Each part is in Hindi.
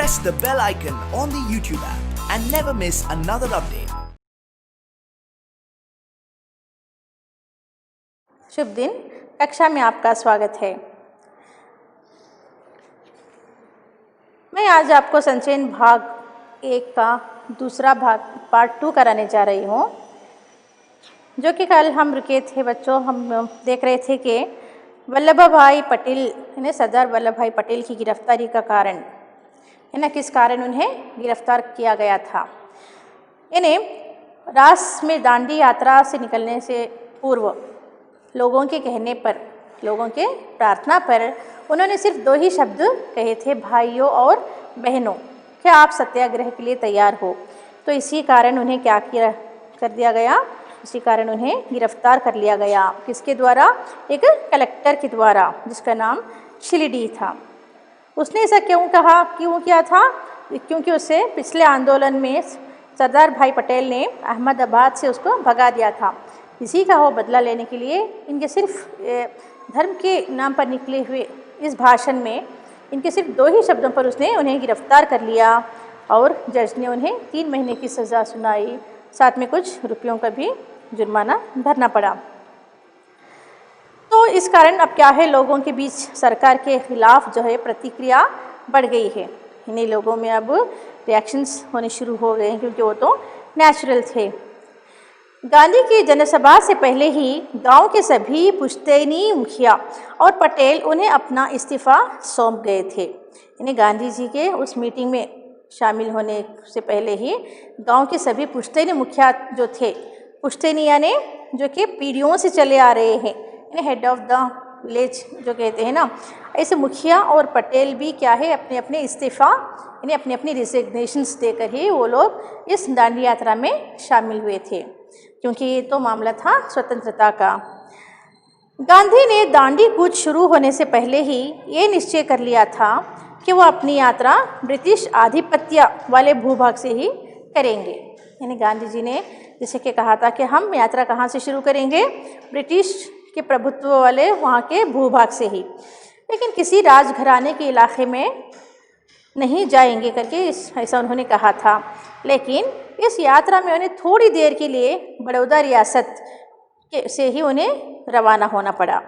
press the bell icon on the YouTube app and never miss another update. शुभ दिन। कक्षा में आपका स्वागत है। मैं आज आपको संचयन भाग 1 का दूसरा भाग पार्ट 2 कराने जा रही हूँ, जो कि कल हम रुके थे बच्चों। हम देख रहे थे कि वल्लभ भाई पटेल यानी सरदार वल्लभ भाई पटेल की गिरफ्तारी का कारण है ना, किस कारण उन्हें गिरफ्तार किया गया था। इन्हें रास में दांडी यात्रा से निकलने से पूर्व लोगों के कहने पर, लोगों के प्रार्थना पर उन्होंने सिर्फ 2 ही शब्द कहे थे, भाइयों और बहनों, क्या आप सत्याग्रह के लिए तैयार हो। तो इसी कारण उन्हें क्या किया कर दिया गया, इसी कारण उन्हें गिरफ्तार कर लिया गया। किसके द्वारा? एक कलेक्टर के द्वारा, जिसका नाम शिलीडी था। उसने ऐसा क्यों किया था? क्योंकि उसे पिछले आंदोलन में सरदार भाई पटेल ने अहमदाबाद से उसको भगा दिया था। इसी का वो बदला लेने के लिए इनके सिर्फ धर्म के नाम पर निकले हुए इस भाषण में इनके सिर्फ 2 ही शब्दों पर उसने उन्हें गिरफ्तार कर लिया और जज ने उन्हें 3 महीने की सज़ा सुनाई, साथ में कुछ रुपयों का भी जुर्माना भरना पड़ा। तो इस कारण अब क्या है, लोगों के बीच सरकार के खिलाफ जो है प्रतिक्रिया बढ़ गई है। इन्हीं लोगों में अब रिएक्शंस होने शुरू हो गए हैं, क्योंकि वो तो नेचुरल थे। गांधी की जनसभा से पहले ही गांव के सभी पुश्तैनी मुखिया और पटेल उन्हें अपना इस्तीफ़ा सौंप गए थे। इन्हें गांधी जी के उस मीटिंग में शामिल होने से पहले ही गांव के सभी पुश्तैनी मुखिया जो थे, पुश्तैनी यानी जो कि पीढ़ियों से चले आ रहे हैं, इन्हें हेड ऑफ द विलेज जो कहते हैं ना, ऐसे मुखिया और पटेल भी क्या है, अपने अपने इस्तीफ़ा इन्हें अपनी अपनी रिजिग्नेशंस देकर ही वो लोग इस दांडी यात्रा में शामिल हुए थे, क्योंकि ये तो मामला था स्वतंत्रता का। गांधी ने दांडी कूच शुरू होने से पहले ही ये निश्चय कर लिया था कि वो अपनी यात्रा ब्रिटिश आधिपत्य वाले भूभाग से ही करेंगे। यानी गांधी जी ने जैसे कि कहा था कि हम यात्रा कहाँ से शुरू करेंगे, ब्रिटिश के प्रभुत्व वाले वहाँ के भूभाग से ही, लेकिन किसी राजघराने के इलाके में नहीं जाएंगे करके ऐसा उन्होंने कहा था। लेकिन इस यात्रा में उन्हें थोड़ी देर के लिए बड़ौदा रियासत से ही उन्हें रवाना होना पड़ा।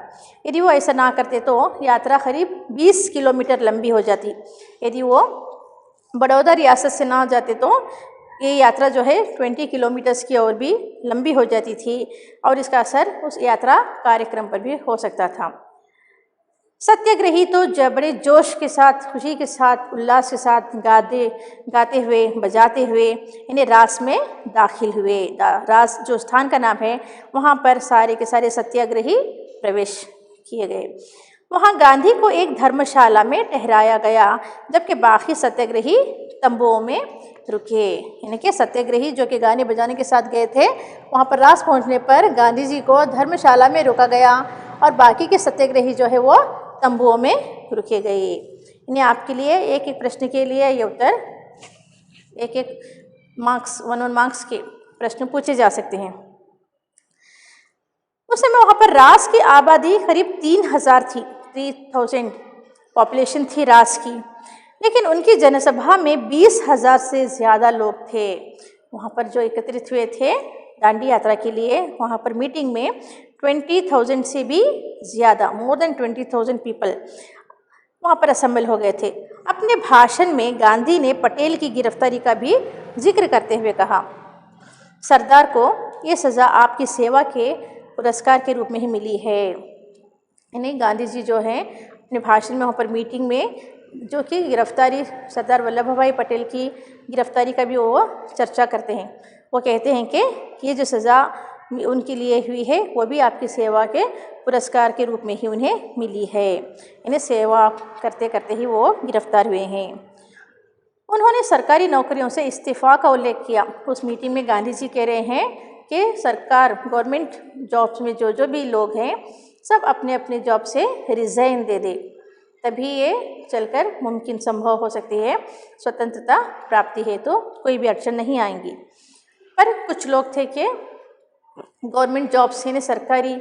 यदि वो ऐसा ना करते तो यात्रा करीब 20 किलोमीटर लंबी हो जाती। यदि वो बड़ौदा रियासत से ना जाते तो ये यात्रा जो है 20 किलोमीटर्स की और भी लंबी हो जाती थी, और इसका असर उस यात्रा कार्यक्रम पर भी हो सकता था। सत्याग्रही तो बड़े जोश के साथ, खुशी के साथ, उल्लास के साथ गाते हुए बजाते हुए इन्हें रास में दाखिल हुए। रास जो स्थान का नाम है, वहाँ पर सारे के सारे सत्याग्रही प्रवेश किए गए। वहाँ गांधी को एक धर्मशाला में ठहराया गया, जबकि बाकी सत्याग्रही तंबुओं में रुके। यानी कि सत्याग्रही जो कि गाने बजाने के साथ गए थे, वहाँ पर रास पहुँचने पर गांधी जी को धर्मशाला में रोका गया और बाकी के सत्याग्रही जो है वो तंबुओं में रुके गए। इन्हें आपके लिए एक एक प्रश्न के लिए ये उत्तर एक मार्क्स 1 मार्क्स के प्रश्न पूछे जा सकते हैं। उस समय वहाँ पर रास की आबादी करीब 3000 थी, 3000 पॉपुलेशन थी रास की, लेकिन उनकी जनसभा में 20,000 से ज़्यादा लोग थे। वहाँ पर जो एकत्रित हुए थे दांडी यात्रा के लिए, वहाँ पर मीटिंग में 20,000 से भी ज़्यादा, मोर देन 20,000 पीपल वहाँ पर असेंबल हो गए थे। अपने भाषण में गांधी ने पटेल की गिरफ्तारी का भी जिक्र करते हुए कहा, सरदार को ये सज़ा आपकी सेवा के पुरस्कार के रूप में ही मिली है। यानी गांधी जी जो हैं अपने भाषण में वहाँ पर मीटिंग में जो कि गिरफ्तारी, सरदार वल्लभ भाई पटेल की गिरफ्तारी का भी वो चर्चा करते हैं। वो कहते हैं कि ये जो सज़ा उनके लिए हुई है वो भी आपकी सेवा के पुरस्कार के रूप में ही उन्हें मिली है। इन्हें सेवा करते करते ही वो गिरफ्तार हुए हैं। उन्होंने सरकारी नौकरियों से इस्तीफ़ा का उल्लेख किया। उस मीटिंग में गांधी जी कह रहे हैं कि सरकार, गवर्नमेंट जॉब्स में जो भी लोग हैं सब अपने अपने जॉब से रिज़ाइन दे दे, तभी ये चलकर मुमकिन संभव हो सकती है, स्वतंत्रता प्राप्ति है तो कोई भी अड़चन नहीं आएंगी। पर कुछ लोग थे कि गवर्नमेंट जॉब्स यानी सरकारी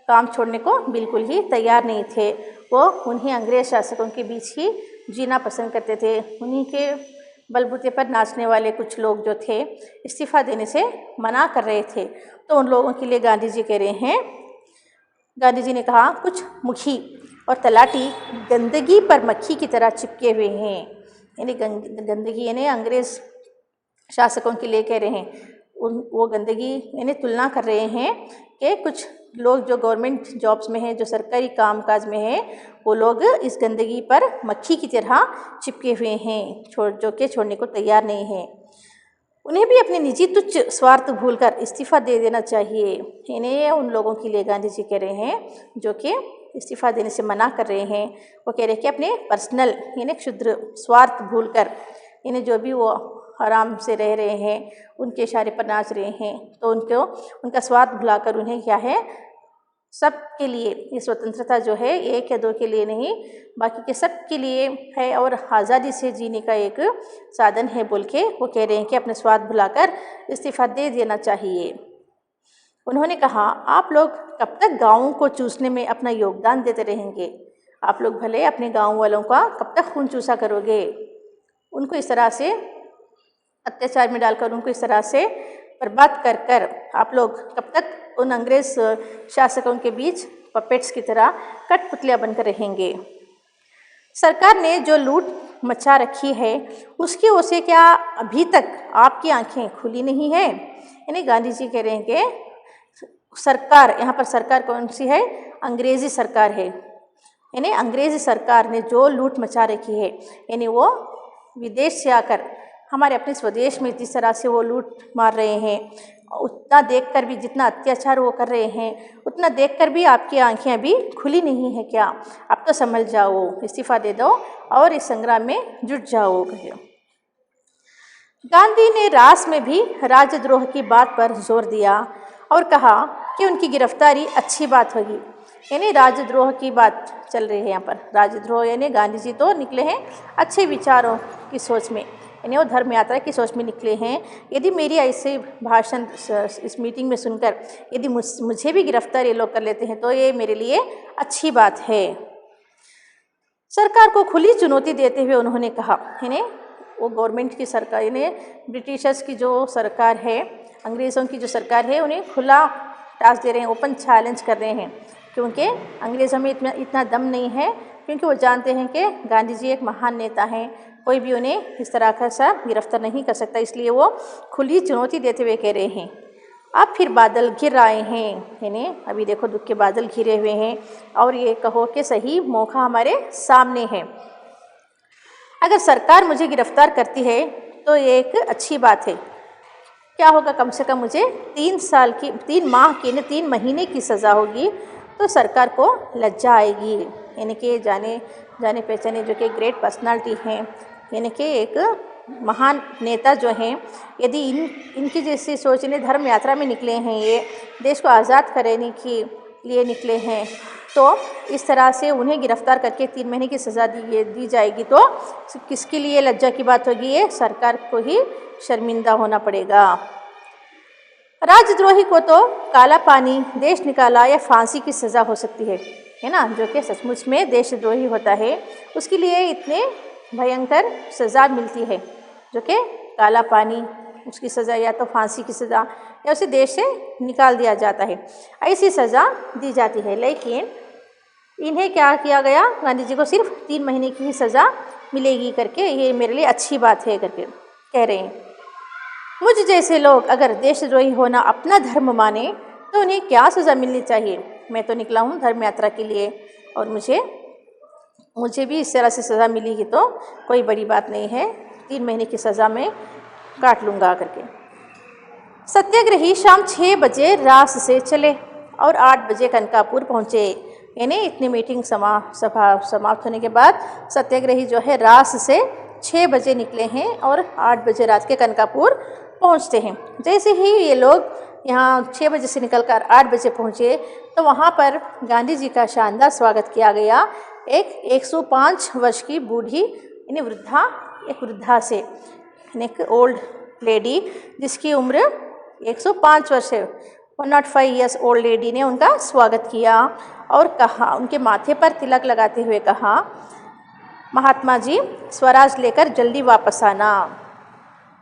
काम छोड़ने को बिल्कुल ही तैयार नहीं थे। वो उन्हीं अंग्रेज शासकों के बीच ही जीना पसंद करते थे, उन्हीं के बलबूते पर नाचने वाले कुछ लोग जो थे इस्तीफ़ा देने से मना कर रहे थे। तो उन लोगों के लिए गांधी जी कह रहे हैं, गांधी जी ने कहा, कुछ मुखी और तलाटी गंदगी पर मक्खी की तरह चिपके हुए हैं। यानी गंदगी यानी अंग्रेज़ शासकों के लिए कह रहे हैं, वो गंदगी यानी तुलना कर रहे हैं कि कुछ लोग जो गवर्नमेंट जॉब्स में हैं, जो सरकारी कामकाज में हैं, वो लोग इस गंदगी पर मक्खी की तरह चिपके हुए हैं, जो कि छोड़ने को तैयार नहीं हैं। उन्हें भी अपने निजी तुच्छ स्वार्थ भूलकर इस्तीफ़ा दे देना चाहिए। इन्हें उन लोगों के लिए गांधी जी कह रहे हैं जो कि इस्तीफ़ा देने से मना कर रहे हैं। वो कह रहे हैं कि अपने पर्सनल यानी क्षुद्र स्वार्थ भूलकर इन्हें जो भी वो आराम से रह रहे हैं, उनके इशारे पर नाच रहे हैं, तो उनका स्वार्थ भुलाकर उन्हें क्या है, सब के लिए ये स्वतंत्रता जो है एक या दो के लिए नहीं, बाकी के सब के लिए है और आज़ादी से जीने का एक साधन है बोल के वो कह रहे हैं कि अपने स्वार्थ भुलाकर इस्तीफ़ा दे देना चाहिए। उन्होंने कहा, आप लोग कब तक गाँवों को चूसने में अपना योगदान देते रहेंगे? आप लोग भले अपने गाँव वालों का कब तक खून चूसा करोगे? उनको इस तरह से अत्याचार में डालकर, उनको इस तरह से बर्बाद कर कर आप लोग कब तक उन अंग्रेज़ शासकों के बीच पपेट्स की तरह कठपुतलियाँ बनकर रहेंगे? सरकार ने जो लूट मचा रखी है उसकी ओर से क्या अभी तक आपकी आंखें खुली नहीं है? यानी गांधी जी कह रहे हैं कि सरकार, यहाँ पर सरकार कौन सी है? अंग्रेज़ी सरकार है। यानी अंग्रेज़ी सरकार ने जो लूट मचा रखी है, यानी वो विदेश से आकर हमारे अपने स्वदेश में जिस तरह से वो लूट मार रहे हैं, उतना देखकर भी, जितना अत्याचार वो कर रहे हैं, उतना देखकर भी आपकी आंखें अभी खुली नहीं है क्या? अब तो समझ जाओ, इस्तीफ़ा दे दो और इस संग्राम में जुट जाओ। गांधी ने रास में भी राजद्रोह की बात पर जोर दिया और कहा कि उनकी गिरफ्तारी अच्छी बात होगी। यानी राजद्रोह की बात चल रही है यहाँ पर। राजद्रोह यानी गांधी जी तो निकले हैं अच्छे विचारों की सोच में, यानी वो धर्म यात्रा की सोच में निकले हैं। यदि मेरी ऐसे भाषण इस मीटिंग में सुनकर यदि मुझे भी गिरफ्तार ये लोग कर लेते हैं तो ये मेरे लिए अच्छी बात है। सरकार को खुली चुनौती देते हुए उन्होंने कहा, यानी वो गवर्नमेंट की सरकार, यानी ब्रिटिशर्स की जो सरकार है, अंग्रेज़ों की जो सरकार है, उन्हें खुला टास्क दे रहे हैं, ओपन चैलेंज कर रहे हैं, क्योंकि अंग्रेज़ों में इतना दम नहीं है, क्योंकि वो जानते हैं कि गांधी जी एक महान नेता हैं, कोई भी उन्हें इस तरह का सा गिरफ्तार नहीं कर सकता। इसलिए वो खुली चुनौती देते हुए कह रहे हैं, अब फिर बादल घिर आए हैं, यानी अभी देखो दुख के बादल घिरे हुए हैं और ये कहो कि सही मौका हमारे सामने है। अगर सरकार मुझे गिरफ्तार करती है तो ये एक अच्छी बात है। क्या होगा, कम से कम मुझे 3 महीने की सज़ा होगी, तो सरकार को लज्जा आएगी। यानी कि जाने पहचाने जो कि ग्रेट पर्सनालिटी हैं, यानी कि एक महान नेता जो हैं, यदि इनकी जैसी सोचने धर्म यात्रा में निकले हैं, ये देश को आज़ाद करने के लिए निकले हैं, तो इस तरह से उन्हें गिरफ्तार करके 3 महीने की सज़ा दी जाएगी, तो किसके लिए लज्जा की बात होगी? ये सरकार को ही शर्मिंदा होना पड़ेगा। राजद्रोही को तो काला पानी, देश निकाला या फांसी की सज़ा हो सकती है ना, जो कि सचमुच में देशद्रोही होता है, उसके लिए इतने भयंकर सज़ा मिलती है, जो कि काला पानी, उसकी सज़ा या तो फांसी की सज़ा या उसे देश से निकाल दिया जाता है, ऐसी सज़ा दी जाती है। लेकिन इन्हें क्या किया गया, गांधी जी को सिर्फ 3 महीने की ही सज़ा मिलेगी करके, ये मेरे लिए अच्छी बात है करके कह रहे हैं। मुझ जैसे लोग अगर देशद्रोही होना अपना धर्म माने तो उन्हें क्या सज़ा मिलनी चाहिए? मैं तो निकला हूँ धर्म यात्रा के लिए और मुझे भी इस तरह से सज़ा मिलेगी तो कोई बड़ी बात नहीं है, 3 महीने की सज़ा में काट लूँगा करके। सत्याग्रही शाम 6 बजे रास से चले और 8 बजे कनकापुर पहुँचे। यानी इतनी मीटिंग सभा समाप्त होने के बाद सत्याग्रही जो है रास से 6 बजे निकले हैं और 8 बजे रात के कनकापुर पहुंचते हैं। जैसे ही ये लोग यहाँ 6 बजे से निकलकर 8 बजे पहुँचे तो वहाँ पर गांधी जी का शानदार स्वागत किया गया। एक 105 वर्ष की बूढ़ी यानी वृद्धा से, एक ओल्ड लेडी जिसकी उम्र 105 वर्ष है, 105 ईयर्स ओल्ड लेडी ने उनका स्वागत किया और कहा, उनके माथे पर तिलक लगाते हुए कहा महात्मा जी स्वराज लेकर जल्दी वापस आना।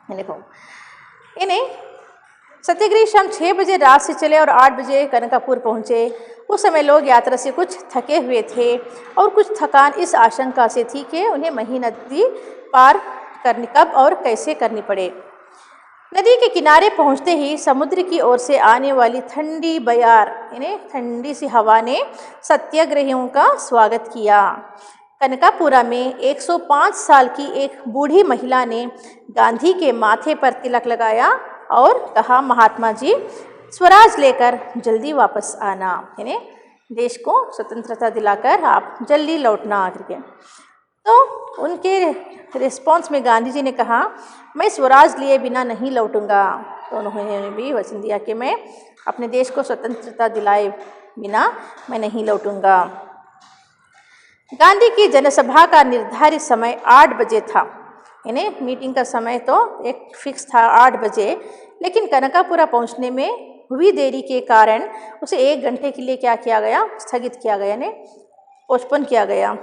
देखो इन्हें सत्याग्रही शाम 6 बजे रात से चले और 8 बजे कनकापुर पहुँचे। उस समय लोग यात्रा से कुछ थके हुए थे और कुछ थकान इस आशंका से थी कि उन्हें मही नदी पार करनी कब और कैसे करनी पड़े। नदी के किनारे पहुंचते ही समुद्र की ओर से आने वाली ठंडी बयार यानी ठंडी सी हवा ने सत्याग्रहियों का स्वागत किया। कनकापुरा में 105 साल की एक बूढ़ी महिला ने गांधी के माथे पर तिलक लगाया और कहा, महात्मा जी स्वराज लेकर जल्दी वापस आना, यानी देश को स्वतंत्रता दिलाकर आप जल्दी लौटना आकर के। तो उनके रिस्पॉन्स में गांधी जी ने कहा, मैं स्वराज लिए बिना नहीं लौटूंगा। तो उन्होंने भी वचन दिया कि मैं अपने देश को स्वतंत्रता दिलाए बिना मैं नहीं लौटूंगा। गांधी की जनसभा का निर्धारित समय 8 बजे था, यानी मीटिंग का समय तो एक फिक्स था 8 बजे, लेकिन कनकापुरा पहुंचने में हुई देरी के कारण उसे 1 घंटे के लिए क्या किया गया, स्थगित किया गया, यानी पोस्टपोन किया गया।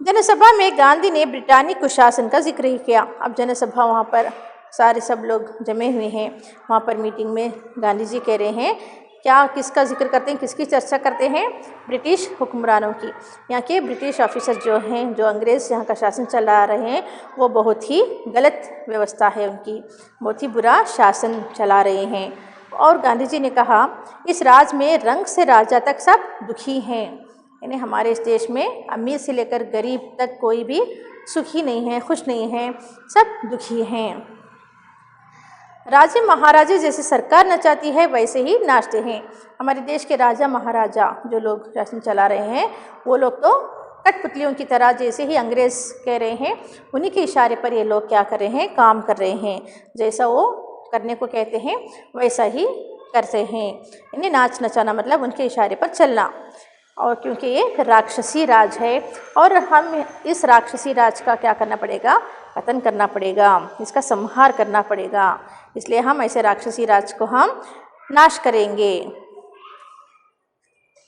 जनसभा में गांधी ने ब्रिटानिक कुशासन का जिक्र ही किया। अब जनसभा वहाँ पर सारे सब लोग जमे हुए हैं, वहाँ पर मीटिंग में गांधी जी कह रहे हैं क्या, किसका जिक्र करते हैं, किसकी चर्चा करते हैं, ब्रिटिश हुक्मरानों की। यहाँ के ब्रिटिश ऑफिसर जो हैं, जो अंग्रेज़ यहाँ का शासन चला रहे हैं, वो बहुत ही गलत व्यवस्था है उनकी, बहुत ही बुरा शासन चला रहे हैं। और गांधी जी ने कहा, इस राज में रंग से राजा तक सब दुखी हैं, यानी हमारे इस देश में अमीर से लेकर गरीब तक कोई भी सुखी नहीं है, खुश नहीं है, सब दुखी हैं। राजे महाराजे जैसे सरकार नचाती है वैसे ही नाचते हैं। हमारे देश के राजा महाराजा जो लोग शासन चला रहे हैं, वो लोग तो कठपुतलियों की तरह, जैसे ही अंग्रेज़ कह रहे हैं उन्हीं के इशारे पर ये लोग क्या कर रहे हैं, काम कर रहे हैं, जैसा वो करने को कहते हैं वैसा ही करते हैं। इन्हें नाच नचाना मतलब उनके इशारे पर चलना। और क्योंकि ये राक्षसी राज है और हम इस राक्षसी राज का क्या करना पड़ेगा, पतन करना पड़ेगा, इसका संहार करना पड़ेगा, इसलिए हम ऐसे राक्षसी राज को हम नाश करेंगे।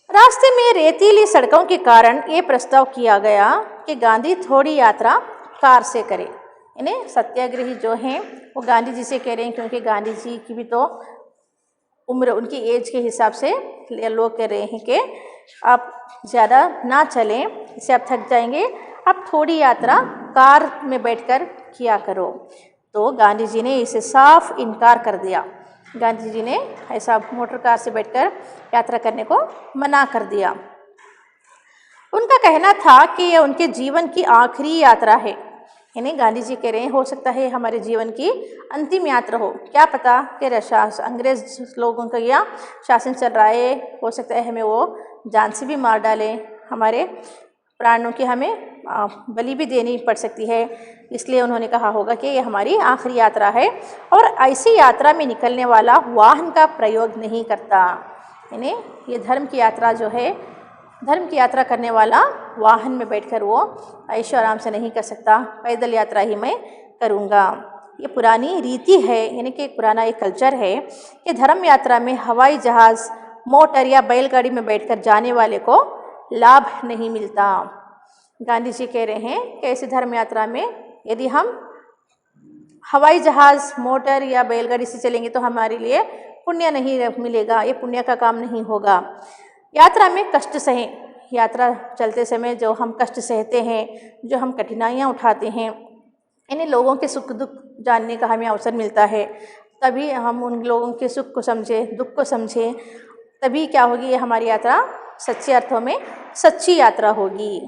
रास्ते में रेतीली सड़कों के कारण ये प्रस्ताव किया गया कि गांधी थोड़ी यात्रा कार से करें। इन्हें सत्याग्रही जो हैं वो गांधी जी से कह रहे हैं, क्योंकि गांधी जी की भी तो उम्र, उनकी एज के हिसाब से लोग कह रहे हैं कि आप ज़्यादा ना चलें, इससे आप थक जाएंगे, आप थोड़ी यात्रा कार में बैठकर किया करो। तो गांधी जी ने इसे साफ इनकार कर दिया। गांधी जी ने ऐसा मोटर कार से बैठकर यात्रा करने को मना कर दिया। उनका कहना था कि यह उनके जीवन की आखिरी यात्रा है, यानी गांधी जी कह रहे हैं हो सकता है हमारे जीवन की अंतिम यात्रा हो, क्या पता कि अंग्रेज लोगों का यह शासन चल रहा है, हो सकता है हमें वो जान से भी मार डालें, हमारे प्राणों की हमें बलि भी देनी पड़ सकती है, इसलिए उन्होंने कहा होगा कि ये हमारी आखिरी यात्रा है और ऐसी यात्रा में निकलने वाला वाहन का प्रयोग नहीं करता। यानी ये धर्म की यात्रा जो है, धर्म की यात्रा करने वाला वाहन में बैठकर वो ऐशो आराम से नहीं कर सकता, पैदल यात्रा ही मैं करूँगा। ये पुरानी रीति है, यानी कि एक पुराना एक कल्चर है कि धर्म यात्रा में हवाई जहाज़, मोटर या बैलगाड़ी में बैठकर जाने वाले को लाभ नहीं मिलता। गांधी जी कह रहे हैं कि ऐसी धर्म यात्रा में यदि हम हवाई जहाज़, मोटर या बैलगाड़ी से चलेंगे तो हमारे लिए पुण्य नहीं मिलेगा, ये पुण्य का काम नहीं होगा। यात्रा में कष्ट सहें, यात्रा चलते समय जो हम कष्ट सहते हैं, जो हम कठिनाइयाँ उठाते हैं, इन्हीं लोगों के सुख दुख जानने का हमें अवसर मिलता है, तभी हम उन लोगों के सुख को समझें, दुख को समझें, तभी क्या होगी, ये हमारी यात्रा सच्चे अर्थों में सच्ची यात्रा होगी।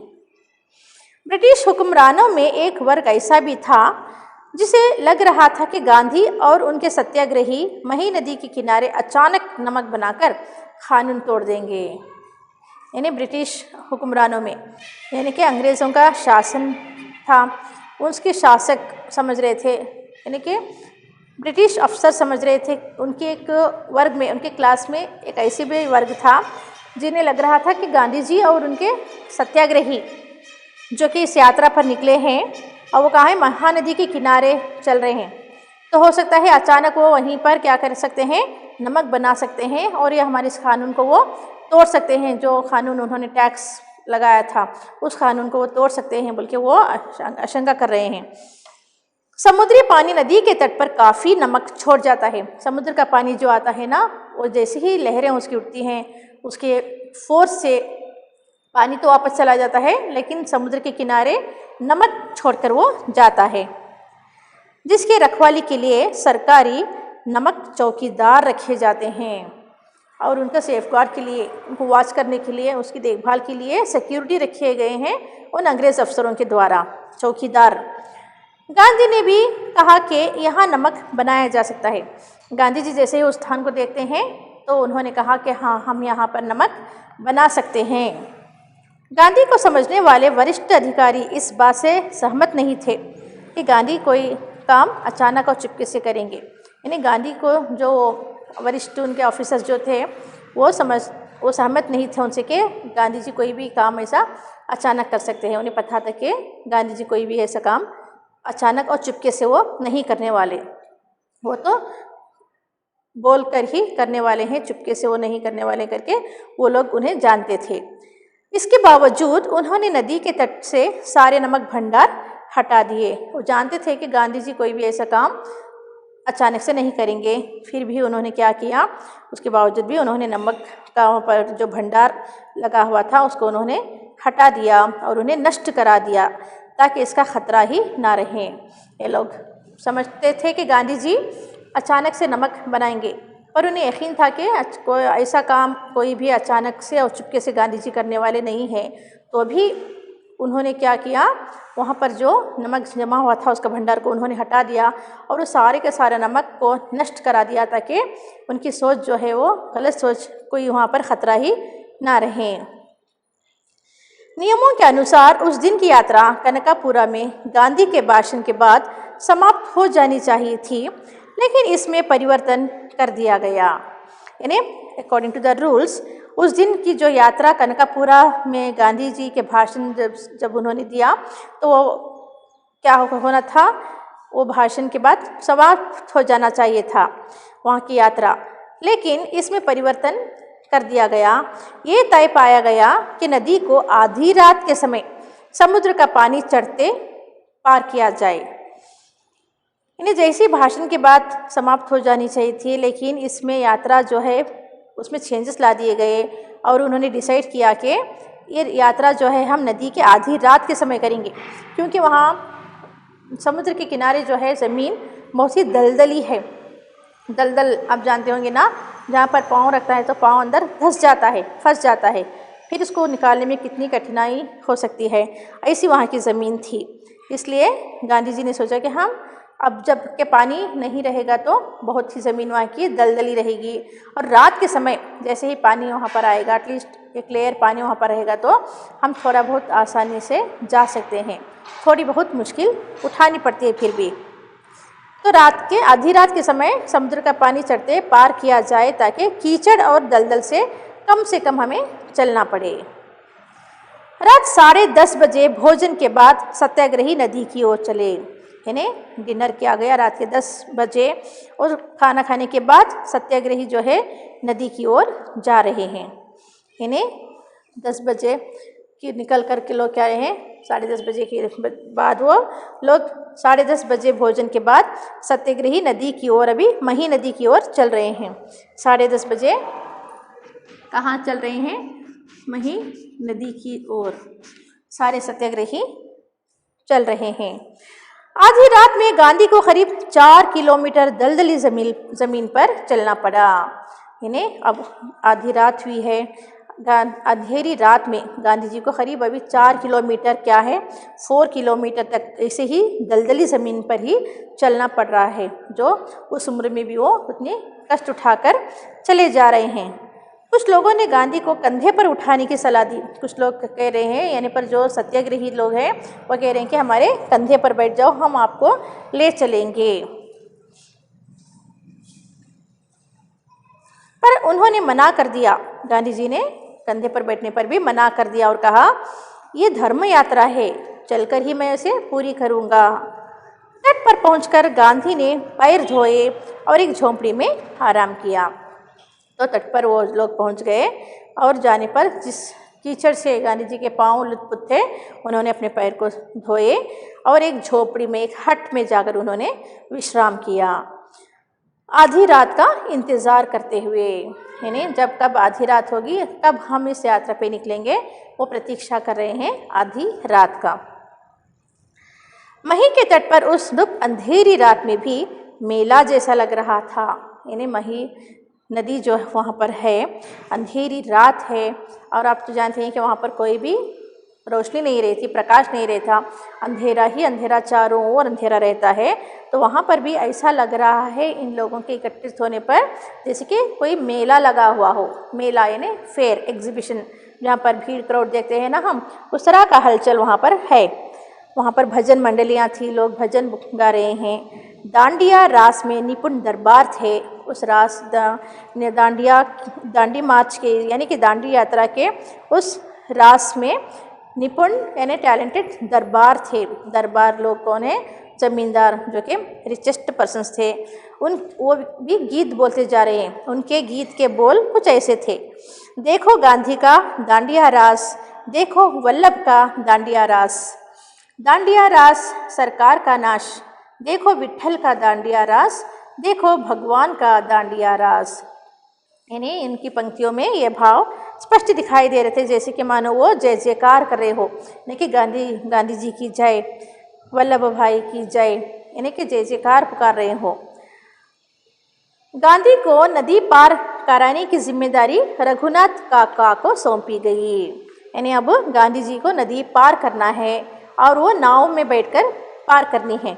ब्रिटिश हुक्मरानों में एक वर्ग ऐसा भी था जिसे लग रहा था कि गांधी और उनके सत्याग्रही मही नदी के किनारे अचानक नमक बनाकर कानून तोड़ देंगे। यानी ब्रिटिश हुक्मरानों में, यानी कि अंग्रेज़ों का शासन था, उसके शासक समझ रहे थे, यानी कि ब्रिटिश अफसर समझ रहे थे, उनके एक वर्ग में, उनके क्लास में एक ऐसी भी वर्ग था जिन्हें लग रहा था कि गांधी जी और उनके सत्याग्रही जो कि इस यात्रा पर निकले हैं और वो कहाँ है, महानदी के किनारे चल रहे हैं, तो हो सकता है अचानक वो वहीं पर क्या कर सकते हैं, नमक बना सकते हैं और ये हमारे इस कानून को वो तोड़ सकते हैं, जो कानून उन्होंने टैक्स लगाया था उस कानून को वो तोड़ सकते हैं, बल्कि वो आशंका कर रहे हैं। समुद्री पानी नदी के तट पर काफ़ी नमक छोड़ जाता है। समुद्र का पानी जो आता है ना, वो जैसे ही लहरें उसकी उठती हैं, उसके फोर्स से पानी तो वापस चला जाता है, लेकिन समुद्र के किनारे नमक छोड़कर वो जाता है, जिसके रखवाली के लिए सरकारी नमक चौकीदार रखे जाते हैं और उनका सेफगार्ड के लिए, उनको वॉच करने के लिए, उसकी देखभाल के लिए सिक्योरिटी रखे गए हैं उन अंग्रेज़ अफसरों के द्वारा, चौकीदार। गांधी ने भी कहा कि यहाँ नमक बनाया जा सकता है। गांधी जी जैसे ही उस स्थान को देखते हैं तो उन्होंने कहा कि हाँ, हम यहाँ पर नमक बना सकते हैं। गांधी को समझने वाले वरिष्ठ अधिकारी इस बात से सहमत नहीं थे कि गांधी कोई काम अचानक और चुपके से करेंगे। यानी गांधी को जो वरिष्ठ उनके ऑफिसर्स जो थे वो सहमत नहीं थे उनसे कि गांधी जी कोई भी काम ऐसा अचानक कर सकते हैं। उन्हें पता था कि गांधी जी कोई भी ऐसा काम अचानक और चुपके से वो नहीं करने वाले, वो तो बोल कर ही करने वाले हैं, चुपके से वो नहीं करने वाले करके वो लोग उन्हें जानते थे। इसके बावजूद उन्होंने नदी के तट से सारे नमक भंडार हटा दिए। वो जानते थे कि गांधी जी कोई भी ऐसा काम अचानक से नहीं करेंगे, फिर भी उन्होंने क्या किया, उसके बावजूद भी उन्होंने नमक का वहाँ पर जो भंडार लगा हुआ था उसको उन्होंने हटा दिया और उन्हें नष्ट करा दिया ताकि इसका ख़तरा ही ना रहे। ये लोग समझते थे कि गांधी जी अचानक से नमक बनाएंगे, पर उन्हें यकीन था कि कोई ऐसा काम कोई भी अचानक से और चुपके से गांधी जी करने वाले नहीं हैं। तो भी उन्होंने क्या किया, वहाँ पर जो नमक जमा हुआ था उसका भंडार को उन्होंने हटा दिया और उस सारे के सारे नमक को नष्ट करा दिया ताकि उनकी सोच जो है वो गलत सोच, कोई वहाँ पर ख़तरा ही ना रहे। नियमों के अनुसार उस दिन की यात्रा कनकापुरा में गांधी के भाषण के बाद समाप्त हो जानी चाहिए थी, लेकिन इसमें परिवर्तन कर दिया गया। यानी अकॉर्डिंग टू द रूल्स उस दिन की जो यात्रा कनकापुरा में गांधी जी के भाषण जब उन्होंने दिया तो वो क्या होना था, वो भाषण के बाद समाप्त हो जाना चाहिए था वहाँ की यात्रा, लेकिन इसमें परिवर्तन कर दिया गया। ये तय पाया गया कि नदी को आधी रात के समय समुद्र का पानी चढ़ते पार किया जाए। इन्हें जैसे भाषण के बाद समाप्त हो जानी चाहिए थी, लेकिन इसमें यात्रा जो है उसमें चेंजेस ला दिए गए और उन्होंने डिसाइड किया कि ये यात्रा जो है हम नदी के आधी रात के समय करेंगे, क्योंकि वहाँ समुद्र के किनारे जो है ज़मीन बहुत ही दलदली है। दलदल आप जानते होंगे ना, जहाँ पर पाँव रखता है तो पाँव अंदर धंस जाता है, फंस जाता है, फिर उसको निकालने में कितनी कठिनाई हो सकती है, ऐसी वहाँ की ज़मीन थी। इसलिए गांधी जी ने सोचा कि हम अब जब के पानी नहीं रहेगा तो बहुत ही ज़मीन वहाँ की दलदली रहेगी और रात के समय जैसे ही पानी वहाँ पर आएगा, एटलीस्ट एक लेयर पानी वहाँ पर रहेगा तो हम थोड़ा बहुत आसानी से जा सकते हैं। थोड़ी बहुत मुश्किल उठानी पड़ती है फिर भी। तो रात के आधी रात के समय समुद्र का पानी चढ़ते पार किया जाए ताकि कीचड़ और दलदल से कम हमें चलना पड़े। रात 10:30 बजे भोजन के बाद सत्याग्रही नदी की ओर चले। यानी डिनर किया गया रात के 10 बजे और खाना खाने के बाद सत्याग्रही जो है नदी की ओर जा रहे हैं। यानी 10 बजे की निकल कर के लोग क्या रहे हैं, 10:30 बजे के बाद वो लोग 10:30 बजे भोजन के बाद सत्याग्रही नदी की ओर, अभी मही नदी की ओर चल रहे हैं। 10:30 बजे कहाँ चल रहे हैं? मही नदी की ओर सारे सत्याग्रही चल रहे हैं। आधी रात में गांधी को करीब 4 किलोमीटर दलदली ज़मीन पर चलना पड़ा। यानी अब आधी रात हुई है, अंधेरी रात में गांधी जी को करीब अभी 4 किलोमीटर 4 किलोमीटर तक ऐसे ही दलदली ज़मीन पर ही चलना पड़ रहा है, जो उस उम्र में भी वो उतने कष्ट उठाकर चले जा रहे हैं। कुछ लोगों ने गांधी को कंधे पर उठाने की सलाह दी। कुछ लोग कह रहे हैं, यानी पर जो सत्याग्रही लोग हैं वो कह रहे हैं कि हमारे कंधे पर बैठ जाओ, हम आपको ले चलेंगे। पर उन्होंने मना कर दिया। गांधी जी ने कंधे पर बैठने पर भी मना कर दिया और कहा, ये धर्म यात्रा है, चलकर ही मैं इसे पूरी करूँगा। तट पर पहुंचकर गांधी ने पैर धोए और एक झोंपड़ी में आराम किया। तो तट पर वो लोग पहुंच गए और जाने पर जिस कीचड़ से गांधी जी के पांव लुत्पुत थे। उन्होंने अपने पैर को धोए और एक झोपड़ी में, एक हट में जाकर उन्होंने विश्राम किया, आधी रात का इंतज़ार करते हुए। यानी जब कब आधी रात होगी, कब हम इस यात्रा पे निकलेंगे, वो प्रतीक्षा कर रहे हैं आधी रात का। मही के तट पर उस धूप अंधेरी रात में भी मेला जैसा लग रहा था। यानी मही नदी जो वहाँ पर है, अंधेरी रात है और आप तो जानते हैं कि वहाँ पर कोई भी रोशनी नहीं रहती, प्रकाश नहीं रहता, अंधेरा ही अंधेरा, चारों ओर अंधेरा रहता है। तो वहाँ पर भी ऐसा लग रहा है इन लोगों के एकत्रित होने पर जैसे कि कोई मेला लगा हुआ हो। मेला यानी फेयर, एग्जीबिशन, जहाँ पर भीड़ क्राउड देखते हैं ना हम, उस तरह का हलचल वहाँ पर है। वहाँ पर भजन मंडलियाँ थी, लोग भजन गा रहे हैं। दांडिया रास में निपुण दरबार थे। उस रास दांडी मार्च के यानी कि दांडी यात्रा के उस रास में निपुण यानी टैलेंटेड दरबार थे। दरबार लोग कौन है? जमींदार, जो कि रिचेस्ट पर्सन्स थे। वो भी गीत बोलते जा रहे हैं। उनके गीत के बोल कुछ ऐसे थे, देखो गांधी का दांडिया रास, देखो वल्लभ का दांडिया रास, दांडिया रास सरकार का नाश, देखो विट्ठल का दांडिया रास, देखो भगवान का दांडिया रास। यानी इनकी पंक्तियों में ये भाव स्पष्ट दिखाई दे रहे थे, जैसे कि मानो वो जय जयकार कर रहे हो, यानी कि गांधी जी की जय, वल्लभ भाई की जय, यानी कि जय जयकार पुकार रहे हो। गांधी को नदी पार कराने की जिम्मेदारी रघुनाथ काका को सौंपी गई। यानी अब गांधी जी को नदी पार करना है और वो नाव में बैठकर पार करनी है।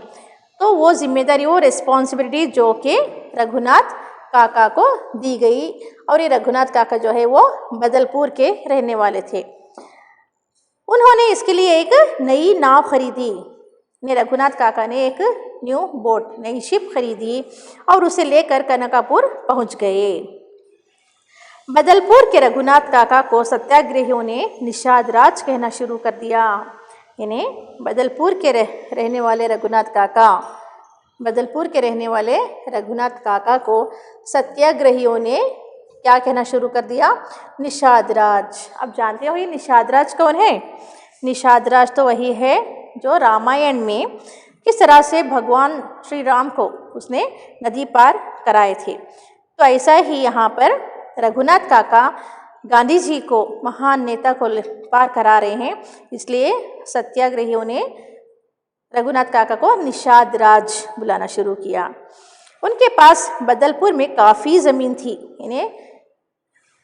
तो वो जिम्मेदारी, वो रिस्पॉन्सिबिलिटी जो कि रघुनाथ काका को दी गई। और ये रघुनाथ काका जो है वो बदलपुर के रहने वाले थे। उन्होंने इसके लिए एक नई नाव खरीदी। रघुनाथ काका ने एक न्यू बोट, नई शिप खरीदी और उसे लेकर कनकापुर पहुंच गए। बदलपुर के रघुनाथ काका को सत्याग्रहियों ने निषाद राज कहना शुरू कर दिया। यानी बदलपुर के रहने वाले रघुनाथ काका, बदलपुर के रहने वाले रघुनाथ काका को सत्याग्रहियों ने क्या कहना शुरू कर दिया? निषाद राज। अब जानते हो ये निषाद राज कौन है? निषाद राज तो वही है जो रामायण में किस तरह से भगवान श्री राम को उसने नदी पार कराए थे। तो ऐसा ही यहाँ पर रघुनाथ काका गांधी जी को, महान नेता को पार करा रहे हैं, इसलिए सत्याग्रहियों ने रघुनाथ काका को निषाद राज बुलाना शुरू किया। उनके पास बदलपुर में काफ़ी ज़मीन थी। इन्हें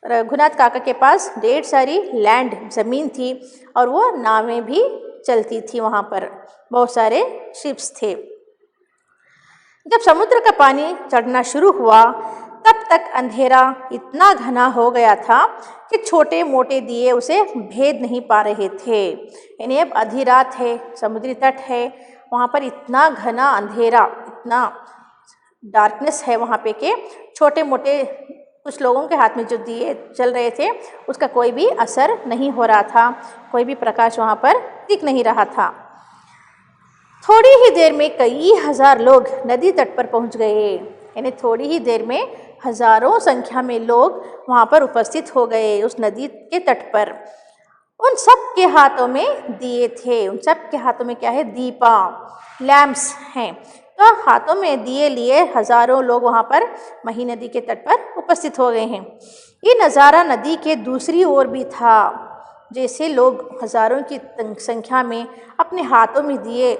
रघुनाथ काका के पास ढेर सारी लैंड, ज़मीन थी और वो नावें भी चलती थी, वहाँ पर बहुत सारे शिप्स थे। जब समुद्र का पानी चढ़ना शुरू हुआ तब तक अंधेरा इतना घना हो गया था कि छोटे मोटे दिए उसे भेद नहीं पा रहे थे। यानी अब आधी रात है, समुद्री तट है, वहाँ पर इतना घना अंधेरा, इतना डार्कनेस है वहाँ पे कि छोटे मोटे कुछ लोगों के हाथ में जो दिए चल रहे थे उसका कोई भी असर नहीं हो रहा था, कोई भी प्रकाश वहाँ पर दिख नहीं रहा था। थोड़ी ही देर में कई हजार लोग नदी तट पर पहुँच गए। यानी थोड़ी ही देर में हजारों संख्या में लोग वहाँ पर उपस्थित हो गए उस नदी के तट पर। उन सब के हाथों में दिए थे। उन सब के हाथों में क्या है? दीपा, लैम्प्स हैं। तो हाथों में दिए लिए हजारों लोग वहाँ पर मही नदी के तट पर उपस्थित हो गए हैं। ये नज़ारा नदी के दूसरी ओर भी था। जैसे लोग हजारों की संख्या में अपने हाथों में दिए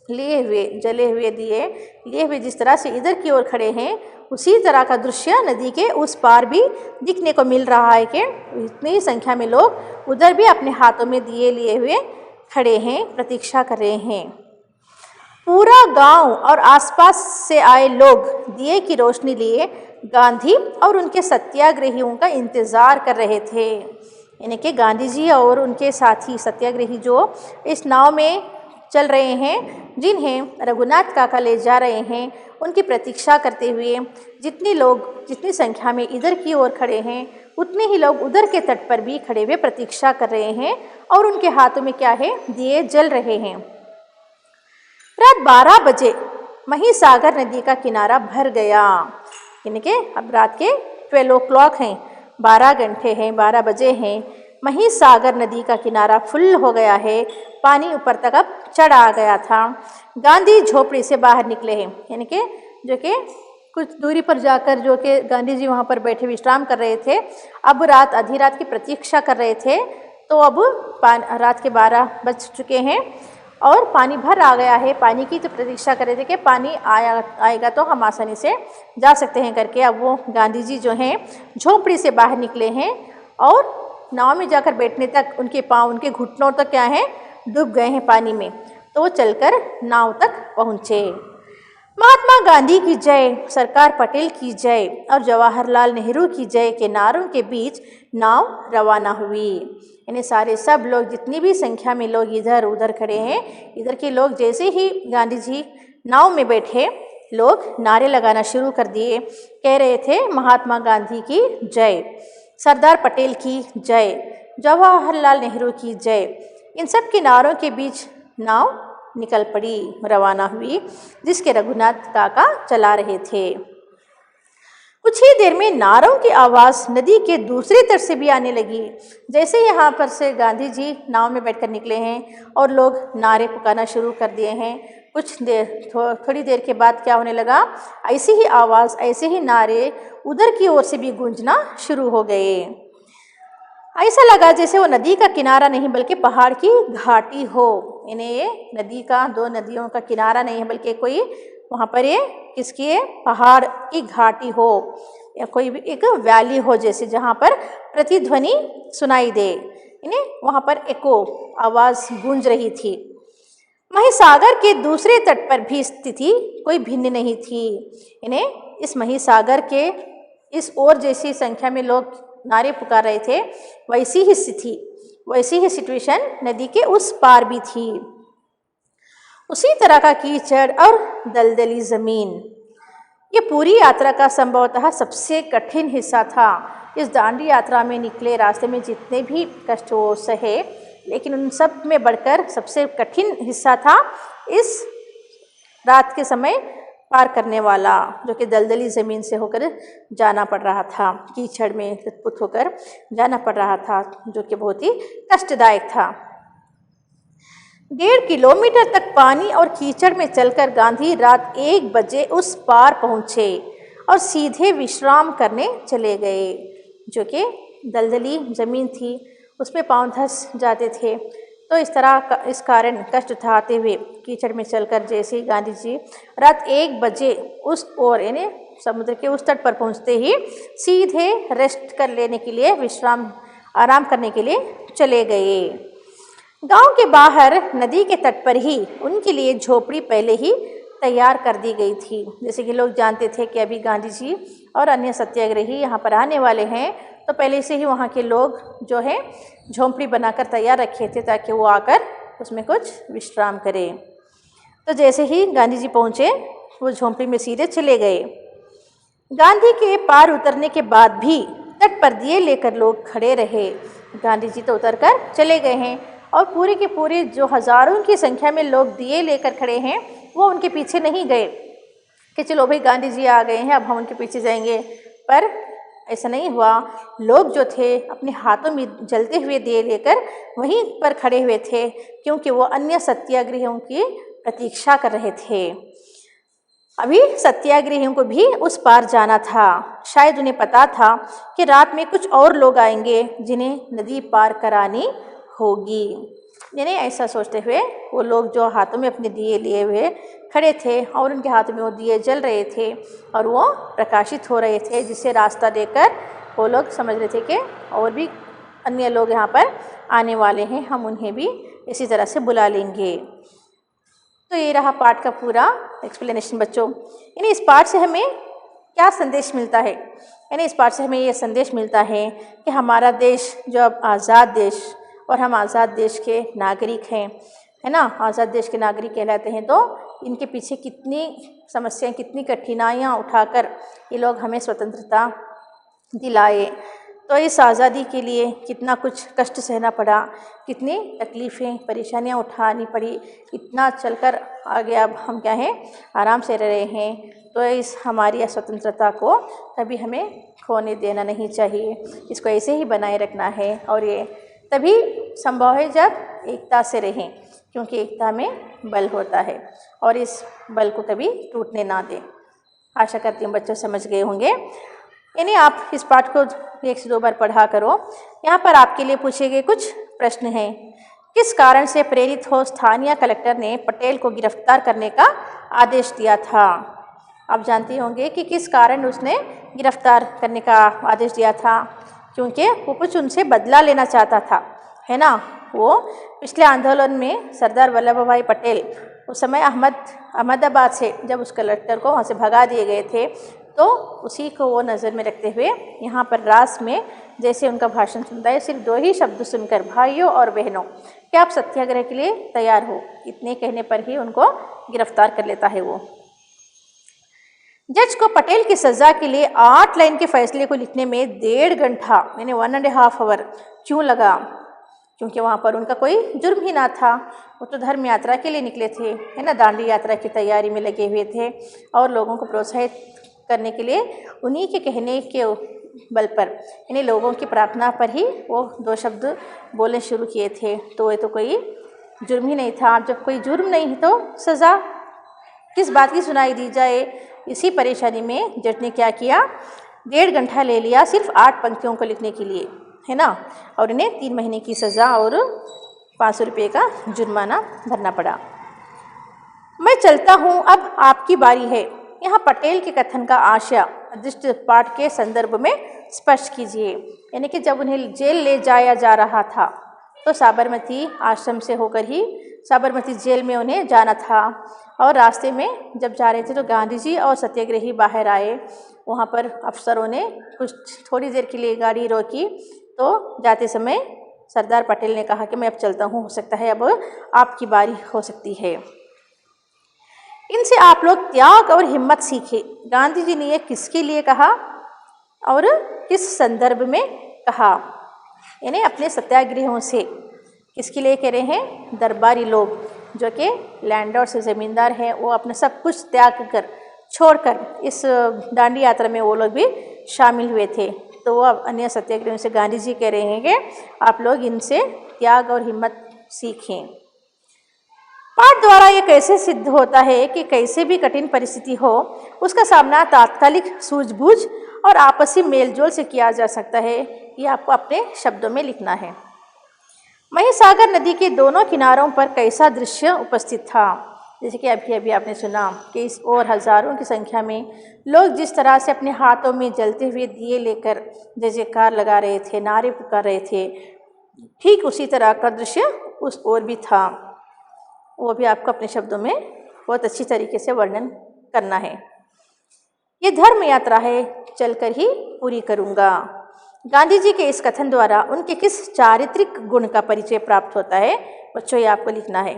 लिए हुए, जले हुए दिए लिए हुए जिस तरह से इधर की ओर खड़े हैं, उसी तरह का दृश्य नदी के उस पार भी दिखने को मिल रहा है कि इतनी संख्या में लोग उधर भी अपने हाथों में दिए लिए हुए खड़े हैं, प्रतीक्षा कर रहे हैं। पूरा गांव और आसपास से आए लोग दिए की रोशनी लिए गांधी और उनके सत्याग्रहियों का इंतज़ार कर रहे थे। यानी कि गांधी जी और उनके साथी सत्याग्रही जो इस नाव में चल रहे हैं, जिन्हें रघुनाथ काका ले जा रहे हैं, उनकी प्रतीक्षा करते हुए जितने लोग, जितनी संख्या में इधर की ओर खड़े हैं, उतने ही लोग उधर के तट पर भी खड़े हुए प्रतीक्षा कर रहे हैं और उनके हाथों में क्या है? दिए जल रहे हैं। रात 12 बजे मही सागर नदी का किनारा भर गया। यानी कि अब रात के 12 o'clock हैं, 12 घंटे हैं, 12 बजे हैं। महिसागर नदी का किनारा फुल हो गया है, पानी ऊपर तक अब चढ़ आ गया था। गांधी झोपड़ी से बाहर निकले हैं, यानी कि जो कि कुछ दूरी पर जाकर जो कि गांधी जी वहाँ पर बैठे विश्राम कर रहे थे। अब रात आधी रात की प्रतीक्षा कर रहे थे, तो अब रात के 12 बज चुके हैं और पानी भर आ गया है। पानी की तो प्रतीक्षा कर रहे थे कि पानी आएगा तो हम आसानी से जा सकते हैं करके। अब वो गांधी जी जो हैं झोपड़ी से बाहर निकले हैं और नाव में जाकर बैठने तक उनके पाँव, उनके घुटनों तक क्या है, डूब गए हैं पानी में। तो वो चलकर नाव तक पहुँचे। महात्मा गांधी की जय, सरकार पटेल की जय और जवाहरलाल नेहरू की जय के नारों के बीच नाव रवाना हुई। यानी सारे सब लोग, जितनी भी संख्या में लोग इधर उधर खड़े हैं, इधर के लोग जैसे ही गांधी जी नाव में बैठे, लोग नारे लगाना शुरू कर दिए। कह रहे थे महात्मा गांधी की जय, सरदार पटेल की जय, जवाहरलाल नेहरू की जय। इन सब के नारों के बीच नाव निकल पड़ी, रवाना हुई, जिसके रघुनाथ काका चला रहे थे। कुछ ही देर में नारों की आवाज़ नदी के दूसरी तरफ से भी आने लगी। जैसे यहाँ पर से गांधी जी नाव में बैठकर निकले हैं और लोग नारे पुकारना शुरू कर दिए हैं, कुछ देर थोड़ी देर के बाद क्या होने लगा, ऐसी ही आवाज़, ऐसे ही नारे उधर की ओर से भी गूंजना शुरू हो गए। ऐसा लगा जैसे वो नदी का किनारा नहीं बल्कि पहाड़ की घाटी हो। इन्हें ये नदी का, दो नदियों का किनारा नहीं है बल्कि कोई वहाँ पर ये किसकी है, पहाड़ की घाटी हो या कोई भी एक वैली हो, जैसे जहाँ पर प्रतिध्वनि सुनाई दे। इन्हें वहाँ पर एको आवाज़ गूंज रही थी। महिसागर के दूसरे तट पर भी स्थिति कोई भिन्न नहीं थी। इन्हें इस महिसागर के इस ओर जैसी संख्या में लोग नारे पुकार रहे थे, वैसी ही स्थिति, वैसी ही सिचुएशन नदी के उस पार भी थी। उसी तरह का कीचड़ और दलदली ज़मीन। ये पूरी यात्रा का संभवतः सबसे कठिन हिस्सा था। इस दांडी यात्रा में निकले रास्ते में जितने भी कष्ट वो सहे, लेकिन उन सब में बढ़कर सबसे कठिन हिस्सा था इस रात के समय पार करने वाला, जो कि दलदली ज़मीन से होकर जाना पड़ रहा था, कीचड़ में लुत्पुत होकर जाना पड़ रहा था, जो कि बहुत ही कष्टदायक था। 1.5 किलोमीटर तक पानी और कीचड़ में चलकर गांधी रात 1 बजे उस पार पहुँचे और सीधे विश्राम करने चले गए। जो कि दलदली ज़मीन थी, उसमें पाँव धंस जाते थे, तो इस तरह का इस कारण कष्ट उठाते हुए कीचड़ में चलकर जैसे ही गांधी जी रात 1 बजे उस ओर, यानी समुद्र के उस तट पर पहुंचते ही सीधे रेस्ट कर लेने के लिए, विश्राम आराम करने के लिए चले गए। गांव के बाहर नदी के तट पर ही उनके लिए झोपड़ी पहले ही तैयार कर दी गई थी। जैसे कि लोग जानते थे कि अभी गांधी जी और अन्य सत्याग्रही यहाँ पर आने वाले हैं, तो पहले से ही वहाँ के लोग जो है झोंपड़ी बनाकर तैयार रखे थे ताकि वो आकर उसमें कुछ विश्राम करें। तो जैसे ही गांधी जी पहुँचे, वो झोंपड़ी में सीधे चले गए। गांधी के पार उतरने के बाद भी तट पर दिए लेकर लोग खड़े रहे। गांधी जी तो उतरकर चले गए हैं और पूरे के पूरे जो हज़ारों की संख्या में लोग दिए लेकर खड़े हैं, वो उनके पीछे नहीं गए कि चलो भाई गांधी जी आ गए हैं अब हम उनके पीछे जाएंगे। पर ऐसा नहीं हुआ। लोग जो थे अपने हाथों में जलते हुए दिए लेकर वहीं पर खड़े हुए थे, क्योंकि वो अन्य सत्याग्रहियों की प्रतीक्षा कर रहे थे। अभी सत्याग्रहियों को भी उस पार जाना था। शायद उन्हें पता था कि रात में कुछ और लोग आएंगे जिन्हें नदी पार करानी होगी। यानी ऐसा सोचते हुए वो लोग जो हाथों में अपने दिए लिए हुए खड़े थे और उनके हाथों में वो दिए जल रहे थे और वो प्रकाशित हो रहे थे, जिससे रास्ता देकर वो लोग समझ रहे थे कि और भी अन्य लोग यहाँ पर आने वाले हैं, हम उन्हें भी इसी तरह से बुला लेंगे। तो ये रहा पाठ का पूरा एक्सप्लेनेशन बच्चों। यानी इस पाठ से हमें क्या संदेश मिलता है? यानी इस पाठ से हमें ये संदेश मिलता है कि हमारा देश जो अब आज़ाद देश और हम आज़ाद देश के नागरिक हैं, है ना, आज़ाद देश के नागरिक कहलाते हैं, तो इनके पीछे कितनी समस्याएं, कितनी कठिनाइयाँ उठाकर ये लोग हमें स्वतंत्रता दिलाए। तो इस आज़ादी के लिए कितना कुछ कष्ट सहना पड़ा, कितनी तकलीफ़ें परेशानियाँ उठानी पड़ी, इतना चलकर आगे अब हम क्या हैं, आराम से रह रहे हैं। तो इस हमारी स्वतंत्रता को कभी हमें खोने देना नहीं चाहिए, इसको ऐसे ही बनाए रखना है और ये तभी संभव है जब एकता से रहें, क्योंकि एकता में बल होता है और इस बल को कभी टूटने ना दें। आशा करती हूँ बच्चों समझ गए होंगे। यानी आप इस पाठ को 1 से 2 बार पढ़ा करो। यहाँ पर आपके लिए पूछे गए कुछ प्रश्न हैं। किस कारण से प्रेरित हो स्थानीय कलेक्टर ने पटेल को गिरफ्तार करने का आदेश दिया था? आप जानते होंगे कि किस कारण उसने गिरफ्तार करने का आदेश दिया था, क्योंकि वो कुछ उनसे बदला लेना चाहता था, है ना। वो पिछले आंदोलन में सरदार वल्लभ भाई पटेल उस समय अहमदाबाद से जब उस कलेक्टर को वहाँ से भगा दिए गए थे, तो उसी को वो नज़र में रखते हुए यहाँ पर रास में जैसे उनका भाषण सुनता है, सिर्फ 2 ही शब्द सुनकर, भाइयों और बहनों क्या आप सत्याग्रह के लिए तैयार हो, इतने कहने पर ही उनको गिरफ्तार कर लेता है वो। जज को पटेल की सज़ा के लिए 8 लाइन के फैसले को लिखने में 1.5 घंटा यानी 1.5 आवर क्यों लगा? क्योंकि वहाँ पर उनका कोई जुर्म ही ना था। वो तो धर्म यात्रा के लिए निकले थे, है ना, दांडी यात्रा की तैयारी में लगे हुए थे और लोगों को प्रोत्साहित करने के लिए उन्हीं के कहने के बल पर, यानी लोगों की प्रार्थना पर ही वो 2 शब्द बोलने शुरू किए थे। तो ये तो कोई जुर्म ही नहीं था। अब जब कोई जुर्म नहीं तो सज़ा किस बात की सुनाई दी जाए? इसी परेशानी में जज ने क्या किया, 1.5 घंटा ले लिया सिर्फ 8 पंक्तियों को लिखने के लिए, है ना, और इन्हें 3 महीने की सज़ा और 500 रुपये का जुर्माना भरना पड़ा। मैं चलता हूँ, अब आपकी बारी है। यहाँ पटेल के कथन का आशय अदृष्ट पाठ के संदर्भ में स्पष्ट कीजिए। यानी कि जब उन्हें जेल ले जाया जा रहा था तो साबरमती आश्रम से होकर ही साबरमती जेल में उन्हें जाना था, और रास्ते में जब जा रहे थे तो गांधी जी और सत्याग्रही बाहर आए। वहाँ पर अफसरों ने कुछ थोड़ी देर के लिए गाड़ी रोकी, तो जाते समय सरदार पटेल ने कहा कि मैं अब चलता हूँ, हो सकता है अब आपकी बारी हो सकती है। इनसे आप लोग त्याग और हिम्मत सीखें। गांधी जी ने यह किसके लिए कहा और किस संदर्भ में कहा? यानी अपने सत्याग्रहों से किसके लिए कह रहे हैं? दरबारी लोग जो कि लैंडलॉर्ड से ज़मींदार हैं, वो अपना सब कुछ त्याग कर छोड़कर इस दांडी यात्रा में वो लोग भी शामिल हुए थे। तो वो अन्य सत्याग्रहों से गांधी जी कह रहे हैं कि आप लोग इनसे त्याग और हिम्मत सीखें। पाठ द्वारा ये कैसे सिद्ध होता है कि कैसे भी कठिन परिस्थिति हो उसका सामना तात्कालिक सूझबूझ और आपसी मेलजोल से किया जा सकता है, ये आपको अपने शब्दों में लिखना है। महिसागर नदी के दोनों किनारों पर कैसा दृश्य उपस्थित था? जैसे कि अभी आपने सुना कि इस और हज़ारों की संख्या में लोग जिस तरह से अपने हाथों में जलते हुए दिए लेकर जय जयकार लगा रहे थे, नारे पुकार रहे थे, ठीक उसी तरह का दृश्य उस ओर भी था। वो भी आपको अपने शब्दों में बहुत अच्छी तरीके से वर्णन करना है। ये धर्म यात्रा है, चलकर ही पूरी करूँगा। गांधी जी के इस कथन द्वारा उनके किस चारित्रिक गुण का परिचय प्राप्त होता है? बच्चों, ये आपको लिखना है।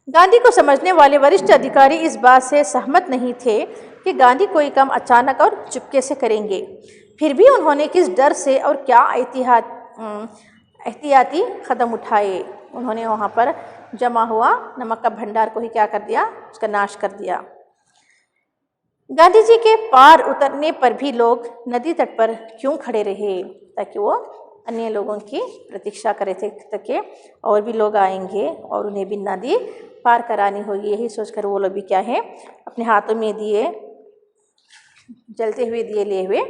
गांधी को समझने वाले वरिष्ठ अधिकारी इस बात से सहमत नहीं थे कि गांधी कोई काम अचानक और चुपके से करेंगे। फिर भी उन्होंने किस डर से और क्या एहतियाती कदम उठाए? उन्होंने वहाँ पर जमा हुआ नमक का भंडार को ही क्या कर दिया? उसका नाश कर दिया। गांधी जी के पार उतरने पर भी लोग नदी तट पर क्यों खड़े रहे? ताकि वो अन्य लोगों की प्रतीक्षा करे थे ताकि और भी लोग आएंगे और उन्हें भी नदी पार करानी होगी। यही सोचकर वो लोग भी क्या है, अपने हाथों में दिए, जलते हुए दिए लिए हुए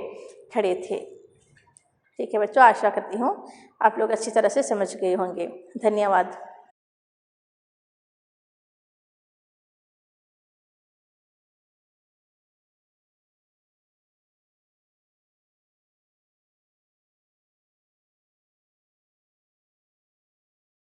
खड़े थे। ठीक है बच्चों, आशा करती हूँ आप लोग अच्छी तरह से समझ गए होंगे। धन्यवाद।